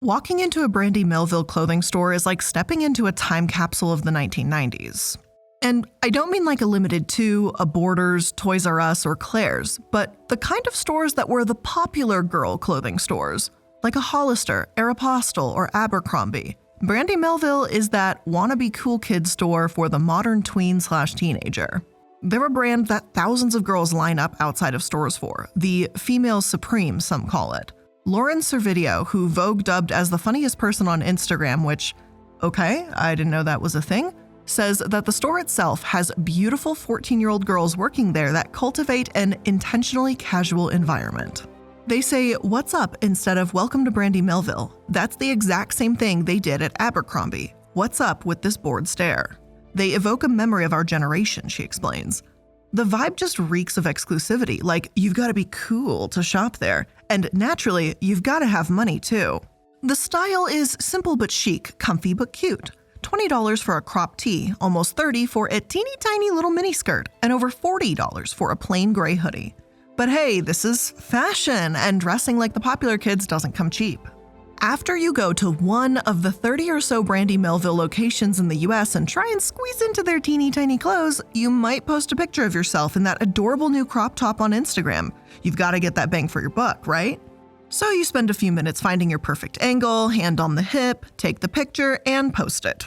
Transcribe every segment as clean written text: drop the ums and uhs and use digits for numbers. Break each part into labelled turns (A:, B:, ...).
A: Walking into a Brandy Melville clothing store is like stepping into a time capsule of the 1990s. And I don't mean like a Limited Too, a Borders, Toys R Us, or Claire's, but the kind of stores that were the popular girl clothing stores, like a Hollister, Aeropostale, or Abercrombie. Brandy Melville is that wannabe cool kid store for the modern tween/teenager. They're a brand that thousands of girls line up outside of stores for, the female supreme, some call it. Lauren Servideo, who Vogue dubbed as the funniest person on Instagram, which, okay, I didn't know that was a thing, says that the store itself has beautiful 14-year-old girls working there that cultivate an intentionally casual environment. They say, "What's up?" instead of "Welcome to Brandy Melville." That's the exact same thing they did at Abercrombie. "What's up with this bored stare?" They evoke a memory of our generation, she explains. The vibe just reeks of exclusivity, like you've got to be cool to shop there. And naturally, you've got to have money too. The style is simple but chic, comfy but cute. $20 for a crop tee, almost $30 for a teeny tiny little miniskirt, and over $40 for a plain gray hoodie. But hey, this is fashion, and dressing like the popular kids doesn't come cheap. After you go to one of the 30 or so Brandy Melville locations in the US and try and squeeze into their teeny tiny clothes, you might post a picture of yourself in that adorable new crop top on Instagram. You've got to get that bang for your buck, right? So you spend a few minutes finding your perfect angle, hand on the hip, take the picture, and post it.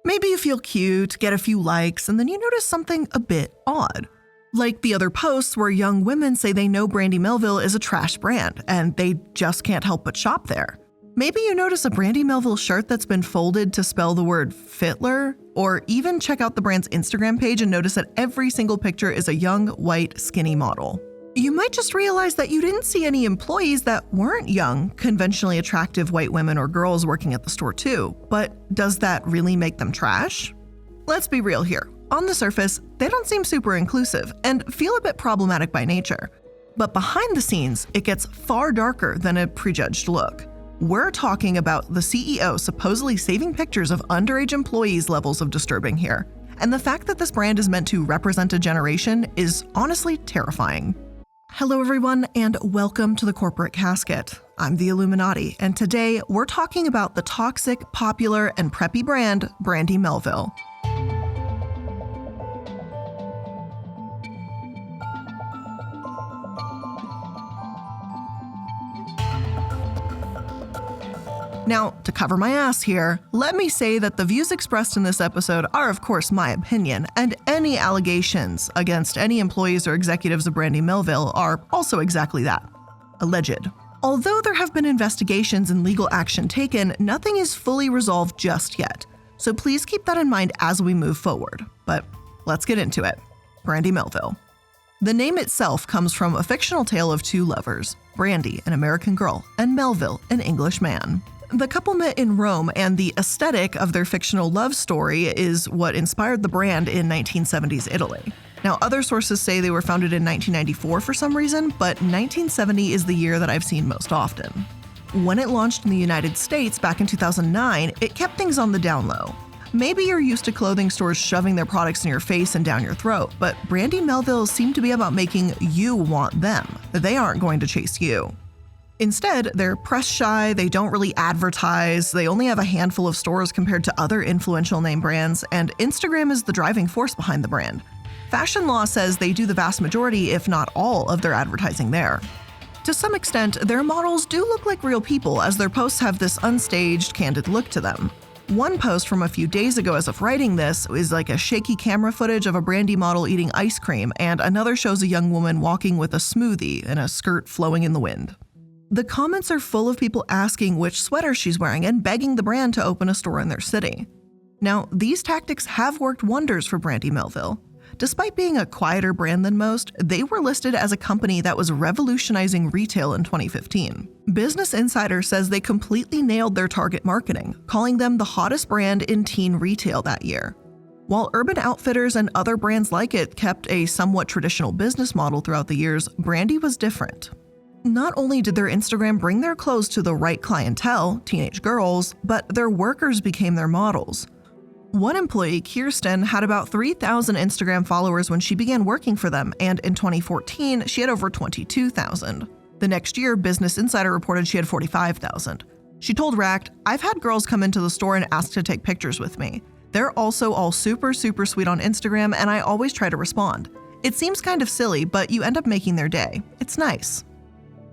A: Maybe you feel cute, get a few likes, and then you notice something a bit odd. Like the other posts where young women say they know Brandy Melville is a trash brand, and they just can't help but shop there. Maybe you notice a Brandy Melville shirt that's been folded to spell the word Fitler, or even check out the brand's Instagram page and notice that every single picture is a young, white, skinny model. You might just realize that you didn't see any employees that weren't young, conventionally attractive white women or girls working at the store too, but does that really make them trash? Let's be real here. On the surface, they don't seem super inclusive and feel a bit problematic by nature. But behind the scenes, it gets far darker than a prejudged look. We're talking about the CEO supposedly saving pictures of underage employees levels of disturbing here. And the fact that this brand is meant to represent a generation is honestly terrifying. Hello everyone, and welcome to the Corporate Casket. I'm the Illuminati, and today we're talking about the toxic, popular, and preppy brand, Brandy Melville. Now, to cover my ass here, let me say that the views expressed in this episode are of course my opinion, and any allegations against any employees or executives of Brandy Melville are also exactly that, alleged. Although there have been investigations and legal action taken, nothing is fully resolved just yet. So please keep that in mind as we move forward. But let's get into it. Brandy Melville. The name itself comes from a fictional tale of two lovers, Brandy, an American girl, and Melville, an English man. The couple met in Rome, and the aesthetic of their fictional love story is what inspired the brand in 1970s Italy. Now, other sources say they were founded in 1994 for some reason, but 1970 is the year that I've seen most often. When it launched in the United States back in 2009, it kept things on the down low. Maybe you're used to clothing stores shoving their products in your face and down your throat, but Brandy Melville seemed to be about making you want them. They aren't going to chase you. Instead, they're press shy, they don't really advertise, they only have a handful of stores compared to other influential name brands, and Instagram is the driving force behind the brand. Fashion law says they do the vast majority, if not all, of their advertising there. To some extent, their models do look like real people, as their posts have this unstaged, candid look to them. One post from a few days ago as of writing this is like a shaky camera footage of a Brandy model eating ice cream, and another shows a young woman walking with a smoothie and a skirt flowing in the wind. The comments are full of people asking which sweater she's wearing and begging the brand to open a store in their city. Now, these tactics have worked wonders for Brandy Melville. Despite being a quieter brand than most, they were listed as a company that was revolutionizing retail in 2015. Business Insider says they completely nailed their target marketing, calling them the hottest brand in teen retail that year. While Urban Outfitters and other brands like it kept a somewhat traditional business model throughout the years, Brandy was different. Not only did their Instagram bring their clothes to the right clientele, teenage girls, but their workers became their models. One employee, Kirsten, had about 3,000 Instagram followers when she began working for them, and in 2014, she had over 22,000. The next year, Business Insider reported she had 45,000. She told Racked, "I've had girls come into the store and ask to take pictures with me. They're also all super sweet on Instagram, and I always try to respond. It seems kind of silly, but you end up making their day. It's nice."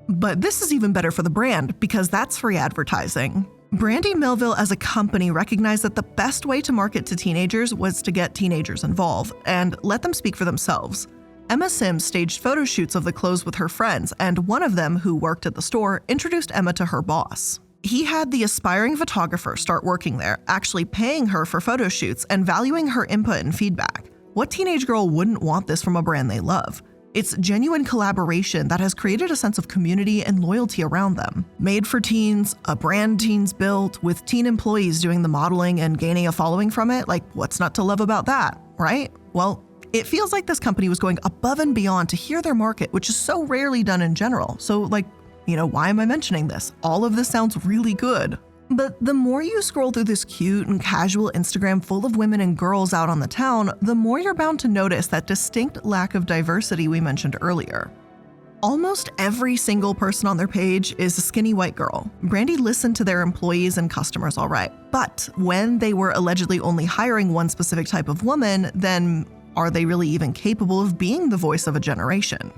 A: But this is even better for the brand because that's free advertising. Brandy Melville as a company recognized that the best way to market to teenagers was to get teenagers involved and let them speak for themselves. Emma Sims staged photo shoots of the clothes with her friends, and one of them, who worked at the store, introduced Emma to her boss. He had the aspiring photographer start working there, actually paying her for photo shoots and valuing her input and feedback. What teenage girl wouldn't want this from a brand they love? It's genuine collaboration that has created a sense of community and loyalty around them. Made for teens, a brand teens built, with teen employees doing the modeling and gaining a following from it, like what's not to love about that, right? Well, it feels like this company was going above and beyond to hear their market, which is so rarely done in general. So why am I mentioning this? All of this sounds really good. But the more you scroll through this cute and casual Instagram full of women and girls out on the town, the more you're bound to notice that distinct lack of diversity we mentioned earlier. Almost every single person on their page is a skinny white girl. Brandy listened to their employees and customers all right. But when they were allegedly only hiring one specific type of woman, then are they really even capable of being the voice of a generation?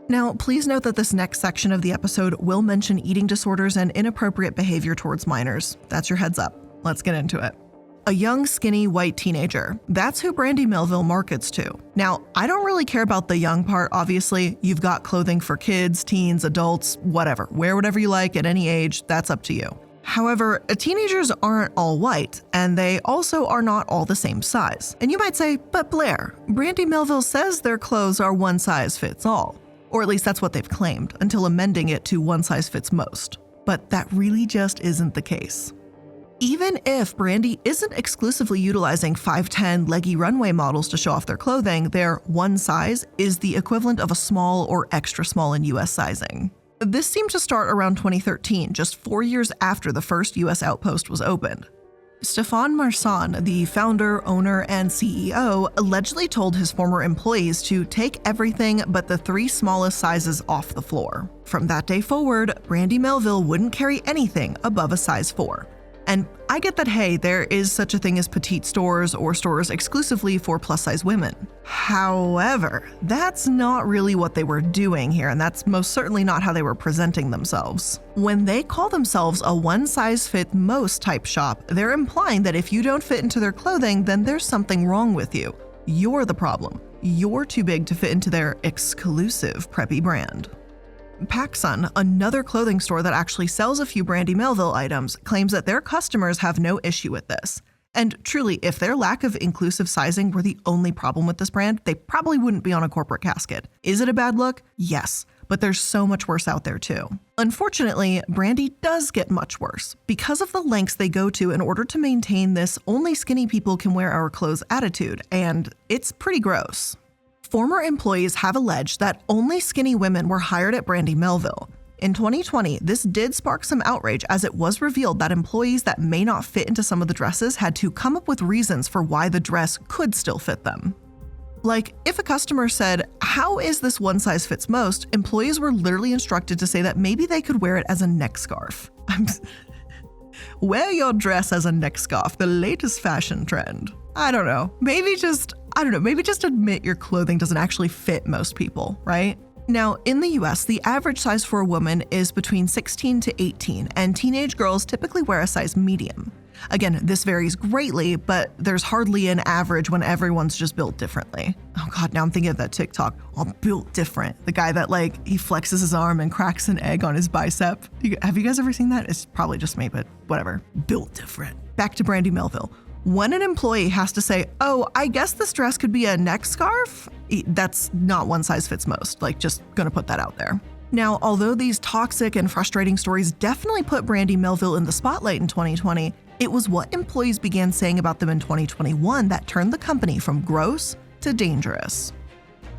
A: Now, please note that this next section of the episode will mention eating disorders and inappropriate behavior towards minors. That's your heads up. Let's get into it. A young, skinny, white teenager. That's who Brandy Melville markets to. Now, I don't really care about the young part, obviously. You've got clothing for kids, teens, adults, whatever. Wear whatever you like at any age, that's up to you. However, teenagers aren't all white, and they also are not all the same size. And you might say, but Blair, Brandy Melville says their clothes are one size fits all. Or at least that's what they've claimed, until amending it to one size fits most. But that really just isn't the case. Even if Brandy isn't exclusively utilizing 5'10" leggy runway models to show off their clothing, their one size is the equivalent of a small or extra small in US sizing. This seemed to start around 2013, just 4 years after the first US outpost was opened. Stefan Marsan, the founder, owner, and CEO, allegedly told his former employees to take everything but the 3 smallest sizes off the floor. From that day forward, Brandy Melville wouldn't carry anything above a size 4. And I get that, hey, there is such a thing as petite stores or stores exclusively for plus-size women. However, that's not really what they were doing here, and that's most certainly not how they were presenting themselves. When they call themselves a one-size-fit-most type shop, they're implying that if you don't fit into their clothing, then there's something wrong with you. You're the problem. You're too big to fit into their exclusive preppy brand. PacSun, another clothing store that actually sells a few Brandy Melville items, claims that their customers have no issue with this. And truly, if their lack of inclusive sizing were the only problem with this brand, they probably wouldn't be on a corporate casket. Is it a bad look? Yes, but there's so much worse out there too. Unfortunately, Brandy does get much worse because of the lengths they go to in order to maintain this only skinny people can wear our clothes attitude, and it's pretty gross. Former employees have alleged that only skinny women were hired at Brandy Melville. In 2020, this did spark some outrage as it was revealed that employees that may not fit into some of the dresses had to come up with reasons for why the dress could still fit them. Like, if a customer said, "How is this one size fits most?" employees were literally instructed to say that maybe they could wear it as a neck scarf. Wear your dress as a neck scarf, the latest fashion trend. I don't know, maybe just admit your clothing doesn't actually fit most people, right? Now, in the US, the average size for a woman is between 16 to 18, and teenage girls typically wear a size medium. Again, this varies greatly, but there's hardly an average when everyone's just built differently. Oh God, now I'm thinking of that TikTok, all built different. The guy that he flexes his arm and cracks an egg on his bicep. Have you guys ever seen that? It's probably just me, but whatever. Built different. Back to Brandy Melville. When an employee has to say, "Oh, I guess this dress could be a neck scarf," that's not one size fits most. Just gonna put that out there. Now, although these toxic and frustrating stories definitely put Brandy Melville in the spotlight in 2020, it was what employees began saying about them in 2021 that turned the company from gross to dangerous.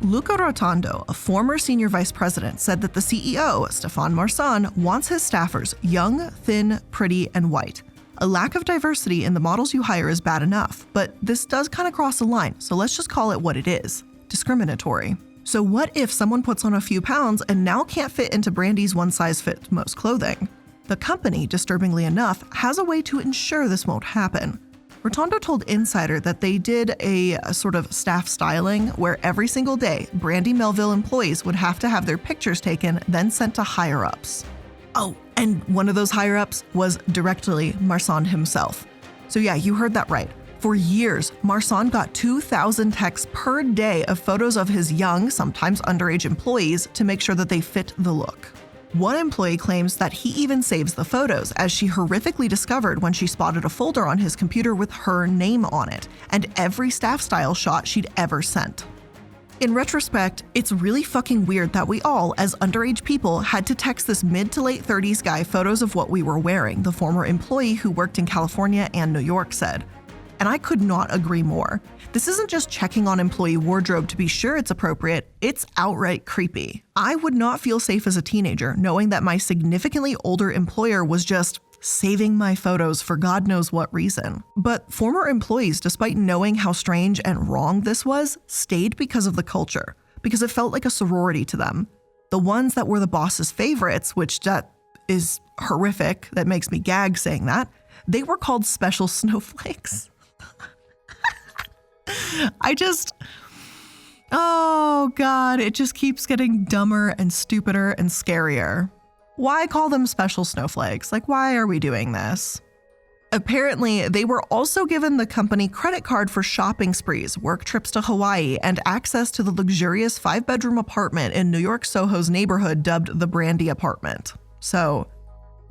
A: Luca Rotondo, a former senior vice president, said that the CEO, Stefan Marsan, wants his staffers young, thin, pretty, and white. A lack of diversity in the models you hire is bad enough, but this does kind of cross a line, so let's just call it what it is: discriminatory. So what if someone puts on a few pounds and now can't fit into Brandy's one-size-fits-most clothing? The company, disturbingly enough, has a way to ensure this won't happen. Rotondo told Insider that they did a sort of staff styling where every single day, Brandy Melville employees would have to have their pictures taken, then sent to higher-ups. Oh, and one of those higher-ups was directly Marsan himself. So yeah, you heard that right. For years, Marsan got 2,000 texts per day of photos of his young, sometimes underage employees to make sure that they fit the look. One employee claims that he even saves the photos, as she horrifically discovered when she spotted a folder on his computer with her name on it, and every staff style shot she'd ever sent. In retrospect, it's really fucking weird that we all, as underage people, had to text this mid to late 30s guy photos of what we were wearing, the former employee who worked in California and New York said. And I could not agree more. This isn't just checking on employee wardrobe to be sure it's appropriate, it's outright creepy. I would not feel safe as a teenager knowing that my significantly older employer was just saving my photos for God knows what reason. But former employees, despite knowing how strange and wrong this was, stayed because of the culture, because it felt like a sorority to them. The ones that were the boss's favorites, which that is horrific, that makes me gag saying that, they were called special snowflakes. Oh God, it just keeps getting dumber and stupider and scarier. Why call them special snowflakes? Like, why are we doing this? Apparently, they were also given the company credit card for shopping sprees, work trips to Hawaii, and access to the luxurious 5-bedroom apartment in New York Soho's neighborhood dubbed the Brandy Apartment. So,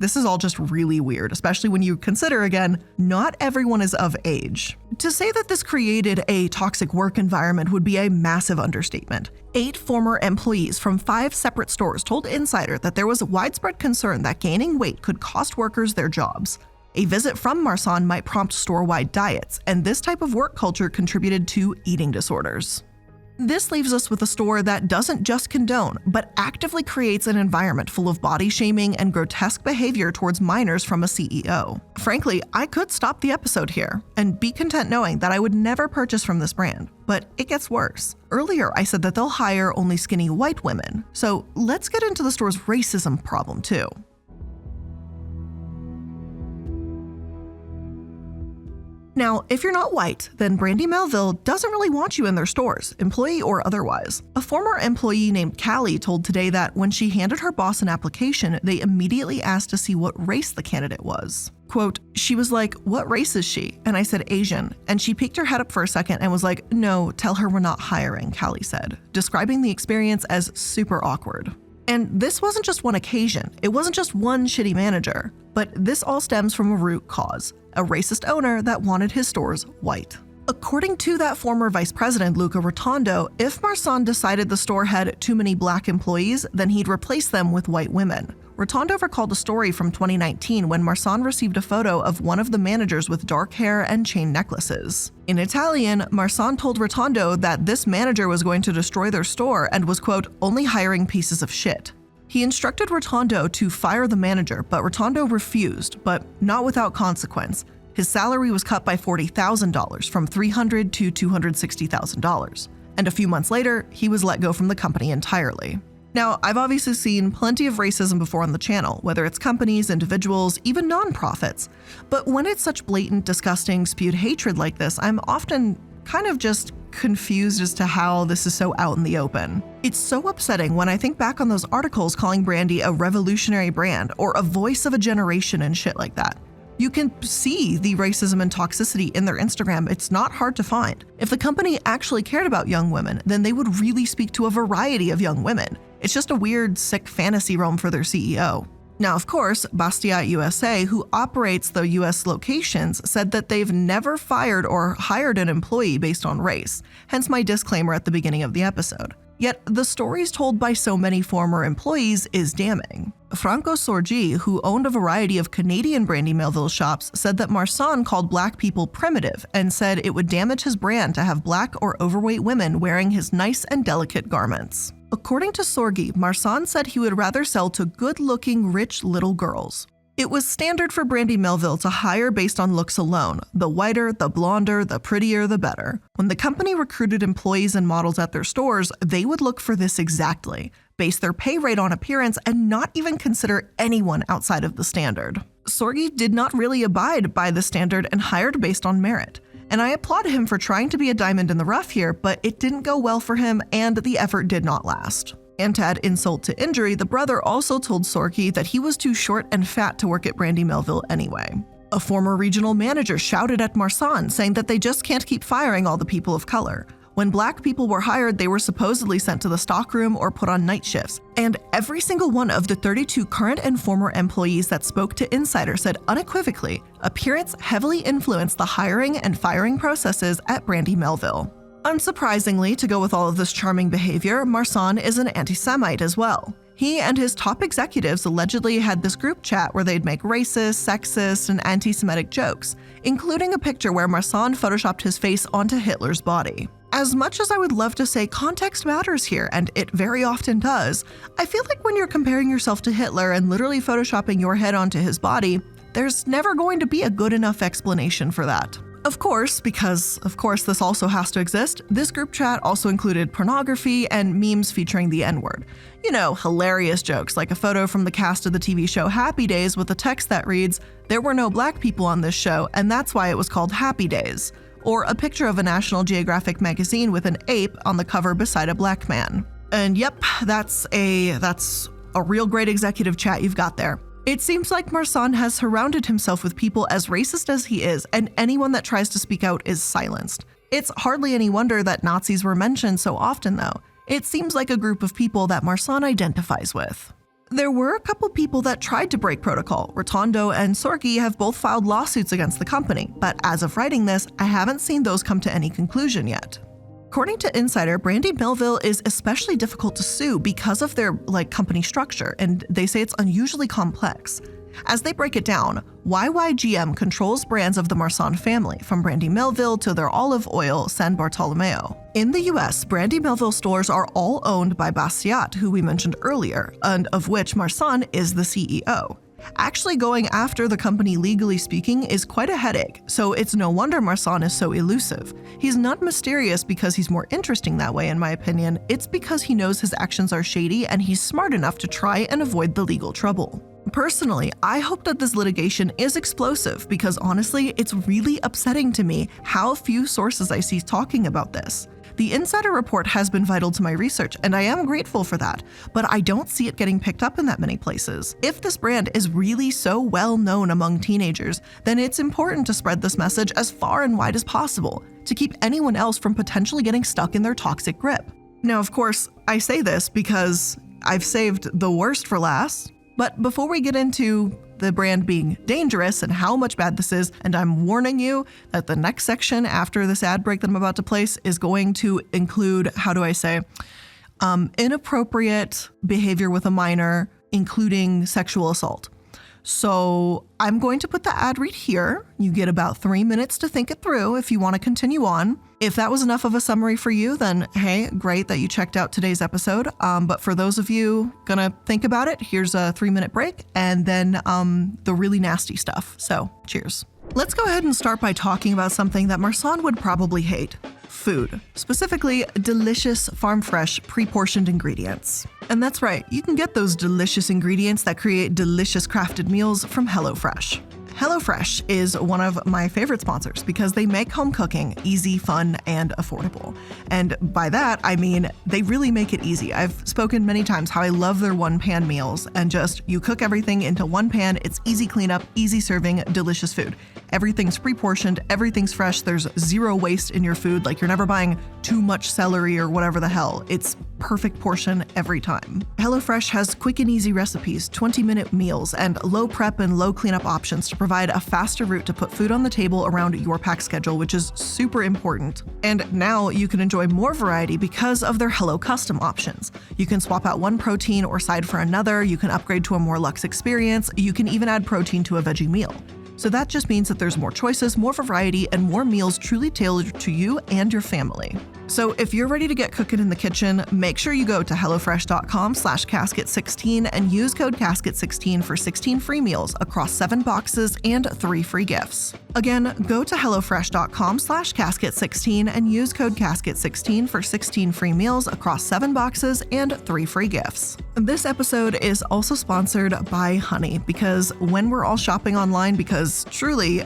A: this is all just really weird, especially when you consider, again, not everyone is of age. To say that this created a toxic work environment would be a massive understatement. 8 former employees from 5 separate stores told Insider that there was widespread concern that gaining weight could cost workers their jobs. A visit from Marsan might prompt store-wide diets, and this type of work culture contributed to eating disorders. This leaves us with a store that doesn't just condone, but actively creates an environment full of body shaming and grotesque behavior towards minors from a CEO. Frankly, I could stop the episode here and be content knowing that I would never purchase from this brand, but it gets worse. Earlier, I said that they'll hire only skinny white women, so let's get into the store's racism problem too. Now, if you're not white, then Brandy Melville doesn't really want you in their stores, employee or otherwise. A former employee named Callie told Today that when she handed her boss an application, they immediately asked to see what race the candidate was. Quote, she was like, "What race is she?" And I said, "Asian." And she peeked her head up for a second and was like, "No, tell her we're not hiring," Callie said, describing the experience as super awkward. And this wasn't just one occasion. It wasn't just one shitty manager. But this all stems from a root cause, a racist owner that wanted his stores white. According to that former vice president, Luca Rotondo, if Marsan decided the store had too many black employees, then he'd replace them with white women. Rotondo recalled a story from 2019 when Marsan received a photo of one of the managers with dark hair and chain necklaces. In Italian, Marsan told Rotondo that this manager was going to destroy their store and was, quote, only hiring pieces of shit. He instructed Rotondo to fire the manager, but Rotondo refused, but not without consequence. His salary was cut by $40,000 from $300,000 to $260,000. And a few months later, he was let go from the company entirely. Now, I've obviously seen plenty of racism before on the channel, whether it's companies, individuals, even nonprofits. But when it's such blatant, disgusting, spewed hatred like this, I'm often kind of just confused as to how this is so out in the open. It's so upsetting when I think back on those articles calling Brandy a revolutionary brand or a voice of a generation and shit like that. You can see the racism and toxicity in their Instagram. It's not hard to find. If the company actually cared about young women, then they would really speak to a variety of young women. It's just a weird, sick fantasy realm for their CEO. Now, of course, Bastia USA, who operates the US locations, said that they've never fired or hired an employee based on race, hence my disclaimer at the beginning of the episode. Yet, the stories told by so many former employees is damning. Franco Sorgi, who owned a variety of Canadian Brandy Melville shops, said that Marsan called black people primitive and said it would damage his brand to have black or overweight women wearing his nice and delicate garments. According to Sorgi, Marsan said he would rather sell to good-looking, rich little girls. It was standard for Brandy Melville to hire based on looks alone. The whiter, the blonder, the prettier, the better. When the company recruited employees and models at their stores, they would look for this exactly, base their pay rate on appearance, and not even consider anyone outside of the standard. Sorgi did not really abide by the standard and hired based on merit. And I applaud him for trying to be a diamond in the rough here, but it didn't go well for him and the effort did not last. And to add insult to injury, the brother also told Sorgi that he was too short and fat to work at Brandy Melville anyway. A former regional manager shouted at Marsan, saying that they just can't keep firing all the people of color. When black people were hired, they were supposedly sent to the stockroom or put on night shifts. And every single one of the 32 current and former employees that spoke to Insider said unequivocally, appearance heavily influenced the hiring and firing processes at Brandy Melville. Unsurprisingly, to go with all of this charming behavior, Marsan is an anti-Semite as well. He and his top executives allegedly had this group chat where they'd make racist, sexist, and anti-Semitic jokes, including a picture where Marsan photoshopped his face onto Hitler's body. As much as I would love to say context matters here, and it very often does, I feel like when you're comparing yourself to Hitler and literally photoshopping your head onto his body, there's never going to be a good enough explanation for that. Of course, because of course this also has to exist, this group chat also included pornography and memes featuring the N-word. You know, hilarious jokes like a photo from the cast of the TV show Happy Days with a text that reads, "There were no black people on this show, and that's why it was called Happy Days." Or a picture of a National Geographic magazine with an ape on the cover beside a black man. And yep, that's a real great executive chat you've got there. It seems like Marsan has surrounded himself with people as racist as he is, and anyone that tries to speak out is silenced. It's hardly any wonder that Nazis were mentioned so often, though. It seems like a group of people that Marsan identifies with. There were a couple people that tried to break protocol. Rotondo and Sorgi have both filed lawsuits against the company, but as of writing this, I haven't seen those come to any conclusion yet. According to Insider, Brandy Melville is especially difficult to sue because of their company structure, and they say it's unusually complex. As they break it down, YYGM controls brands of the Marsan family, from Brandy Melville to their olive oil, San Bartolomeo. In the US, Brandy Melville stores are all owned by Bastiat, who we mentioned earlier, and of which Marsan is the CEO. Actually going after the company legally speaking is quite a headache, so it's no wonder Marsan is so elusive. He's not mysterious because he's more interesting that way, in my opinion. It's because he knows his actions are shady and he's smart enough to try and avoid the legal trouble. Personally, I hope that this litigation is explosive because honestly, it's really upsetting to me how few sources I see talking about this. The Insider report has been vital to my research, and I am grateful for that, but I don't see it getting picked up in that many places. If this brand is really so well known among teenagers, then it's important to spread this message as far and wide as possible to keep anyone else from potentially getting stuck in their toxic grip. Now, of course, I say this because I've saved the worst for last, but before we get into the brand being dangerous and how much bad this is, and I'm warning you that the next section after this ad break that I'm about to place is going to include, inappropriate behavior with a minor, including sexual assault. So I'm going to put the ad read here. You get about 3 minutes to think it through if you want to continue on. If that was enough of a summary for you, then hey, great that you checked out today's episode. But for those of you gonna think about it, here's a 3-minute break and then the really nasty stuff. So cheers. Let's go ahead and start by talking about something that Marsan would probably hate. Food. Specifically, delicious, farm-fresh, pre-portioned ingredients. And that's right, you can get those delicious ingredients that create delicious crafted meals from HelloFresh. HelloFresh is one of my favorite sponsors because they make home cooking easy, fun, and affordable. And by that, I mean they really make it easy. I've spoken many times how I love their one-pan meals and just you cook everything into one pan, it's easy cleanup, easy serving, delicious food. Everything's pre-portioned, everything's fresh, there's zero waste in your food, like you're never buying too much celery or whatever the hell. It's perfect portion every time. HelloFresh has quick and easy recipes, 20-minute meals, and low prep and low cleanup options to provide a faster route to put food on the table around your pack schedule, which is super important. And now you can enjoy more variety because of their Hello Custom options. You can swap out one protein or side for another, you can upgrade to a more luxe experience, you can even add protein to a veggie meal. So that just means that there's more choices, more variety, and more meals truly tailored to you and your family. So if you're ready to get cooking in the kitchen, make sure you go to hellofresh.com/casket16 and use code casket16 for 16 free meals across 7 boxes and 3 free gifts. Again, go to hellofresh.com/casket16 and use code casket16 for 16 free meals across 7 boxes and 3 free gifts. This episode is also sponsored by Honey, because when we're all shopping online, because truly,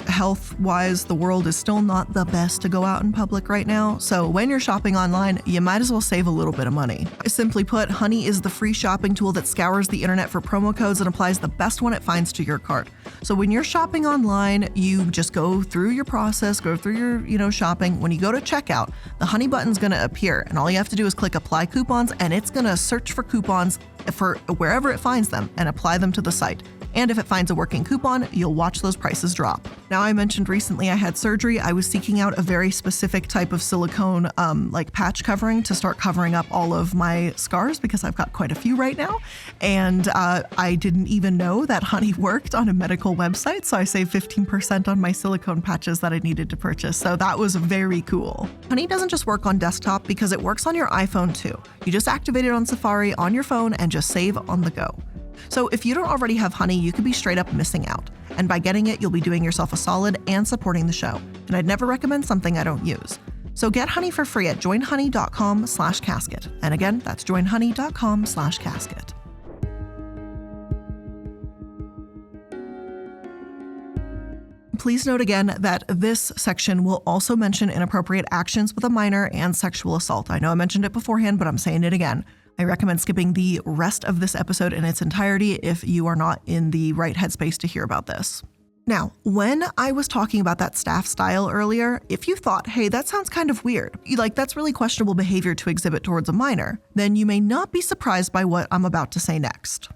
A: health-wise, the world is still not the best to go out in public right now. So when you're shopping online, you might as well save a little bit of money. Simply put, Honey is the free shopping tool that scours the internet for promo codes and applies the best one it finds to your cart. So when you're shopping online, you just go through your process, go through your, shopping. When you go to checkout, the Honey button's going to appear, and all you have to do is click apply coupons, and it's going to search for coupons for wherever it finds them and apply them to the site. And if it finds a working coupon, you'll watch those prices drop. Now, I mentioned recently I had surgery. I was seeking out a very specific type of silicone like patch covering to start covering up all of my scars, because I've got quite a few right now. And I didn't even know that Honey worked on a medical website, so I saved 15% on my silicone patches that I needed to purchase. So that was very cool. Honey doesn't just work on desktop, because it works on your iPhone too. You just activate it on Safari on your phone and just save on the go. So if you don't already have Honey, you could be straight up missing out. And by getting it, you'll be doing yourself a solid and supporting the show. And I'd never recommend something I don't use. So get Honey for free at joinhoney.com/casket. And again, that's joinhoney.com/casket. Please note again that this section will also mention inappropriate actions with a minor and sexual assault. I know I mentioned it beforehand, but I'm saying it again. I recommend skipping the rest of this episode in its entirety if you are not in the right headspace to hear about this. Now, when I was talking about that staff style earlier, if you thought, hey, that sounds kind of weird, that's really questionable behavior to exhibit towards a minor, then you may not be surprised by what I'm about to say next.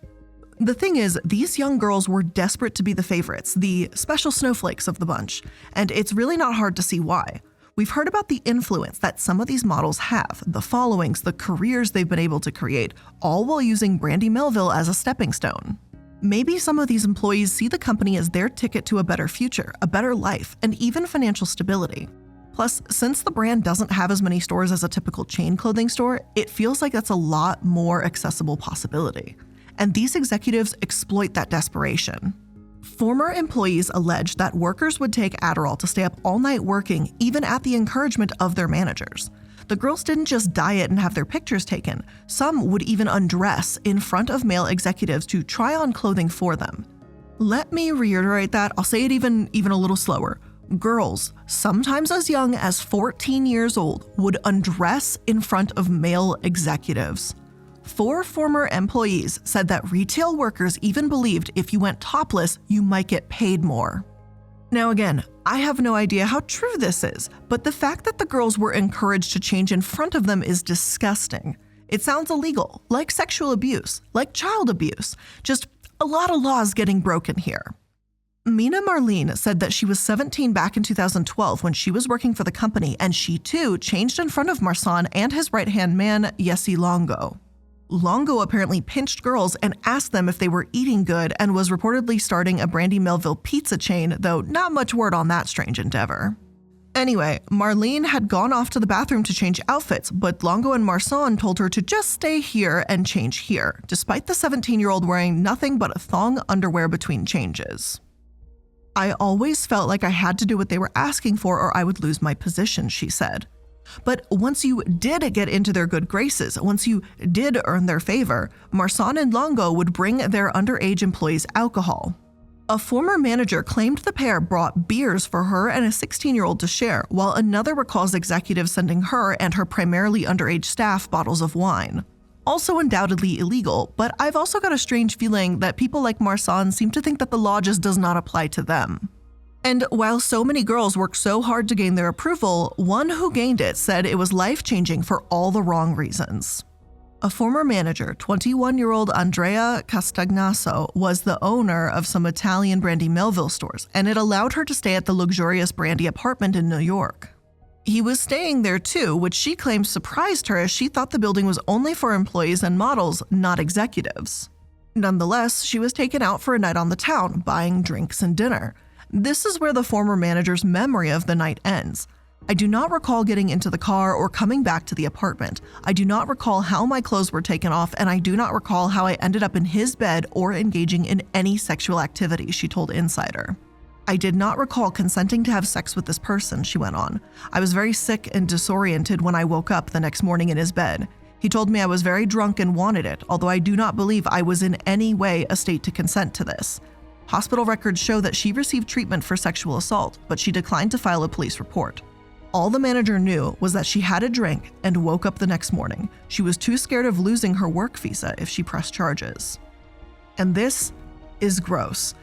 A: The thing is, these young girls were desperate to be the favorites, the special snowflakes of the bunch, and it's really not hard to see why. We've heard about the influence that some of these models have, the followings, the careers they've been able to create, all while using Brandy Melville as a stepping stone. Maybe some of these employees see the company as their ticket to a better future, a better life, and even financial stability. Plus, since the brand doesn't have as many stores as a typical chain clothing store, it feels like that's a lot more accessible possibility. And these executives exploit that desperation. Former employees alleged that workers would take Adderall to stay up all night working, even at the encouragement of their managers. The girls didn't just diet and have their pictures taken. Some would even undress in front of male executives to try on clothing for them. Let me reiterate that. I'll say it even a little slower. Girls, sometimes as young as 14 years old, would undress in front of male executives. 4 former employees said that retail workers even believed if you went topless, you might get paid more. Now again, I have no idea how true this is, but the fact that the girls were encouraged to change in front of them is disgusting. It sounds illegal, like sexual abuse, like child abuse, just a lot of laws getting broken here. Mina Marlene said that she was 17 back in 2012 when she was working for the company, and she too changed in front of Marsan and his right-hand man, Yessi Longo. Longo apparently pinched girls and asked them if they were eating good, and was reportedly starting a Brandy Melville pizza chain, though not much word on that strange endeavor. Anyway, Marlene had gone off to the bathroom to change outfits, but Longo and Marsan told her to just stay here and change here, despite the 17-year-old wearing nothing but a thong underwear between changes. I always felt like I had to do what they were asking for or I would lose my position, she said. But once you did get into their good graces, once you did earn their favor, Marsan and Longo would bring their underage employees alcohol. A former manager claimed the pair brought beers for her and a 16-year-old to share, while another recalls executives sending her and her primarily underage staff bottles of wine. Also undoubtedly illegal, but I've also got a strange feeling that people like Marsan seem to think that the law just does not apply to them. And while so many girls worked so hard to gain their approval, one who gained it said it was life-changing for all the wrong reasons. A former manager, 21-year-old Andrea Castagnaso, was the owner of some Italian Brandy Melville stores, and it allowed her to stay at the luxurious Brandy apartment in New York. He was staying there too, which she claims surprised her as she thought the building was only for employees and models, not executives. Nonetheless, she was taken out for a night on the town, buying drinks and dinner. This is where the former manager's memory of the night ends. I do not recall getting into the car or coming back to the apartment. I do not recall how my clothes were taken off, and I do not recall how I ended up in his bed or engaging in any sexual activity, she told Insider. I did not recall consenting to have sex with this person, she went on. I was very sick and disoriented when I woke up the next morning in his bed. He told me I was very drunk and wanted it, although I do not believe I was in any way a state to consent to this. Hospital records show that she received treatment for sexual assault, but she declined to file a police report. All the manager knew was that she had a drink and woke up the next morning. She was too scared of losing her work visa if she pressed charges. And this is gross.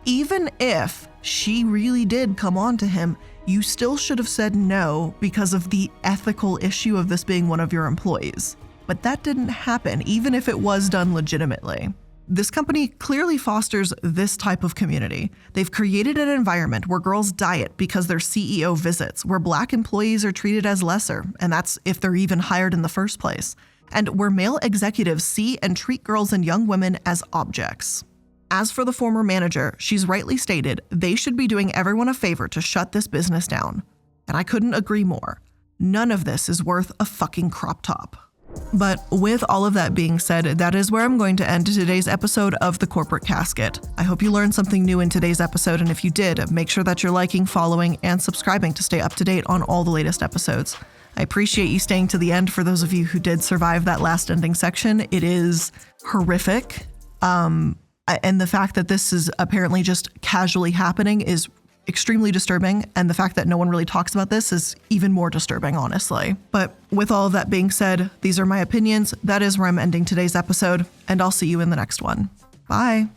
A: Even if she really did come on to him, you still should have said no because of the ethical issue of this being one of your employees. But that didn't happen, even if it was done legitimately. This company clearly fosters this type of community. They've created an environment where girls diet because their CEO visits, where Black employees are treated as lesser, and that's if they're even hired in the first place, and where male executives see and treat girls and young women as objects. As for the former manager, she's rightly stated they should be doing everyone a favor to shut this business down. And I couldn't agree more. None of this is worth a fucking crop top. But with all of that being said, that is where I'm going to end today's episode of The Corporate Casket. I hope you learned something new in today's episode, and if you did, make sure that you're liking, following, and subscribing to stay up to date on all the latest episodes. I appreciate you staying to the end for those of you who did survive that last ending section. It is horrific. And the fact that this is apparently just casually happening is extremely disturbing, and the fact that no one really talks about this is even more disturbing, honestly. But with all of that being said, these are my opinions. That is where I'm ending today's episode, and I'll see you in the next one. Bye.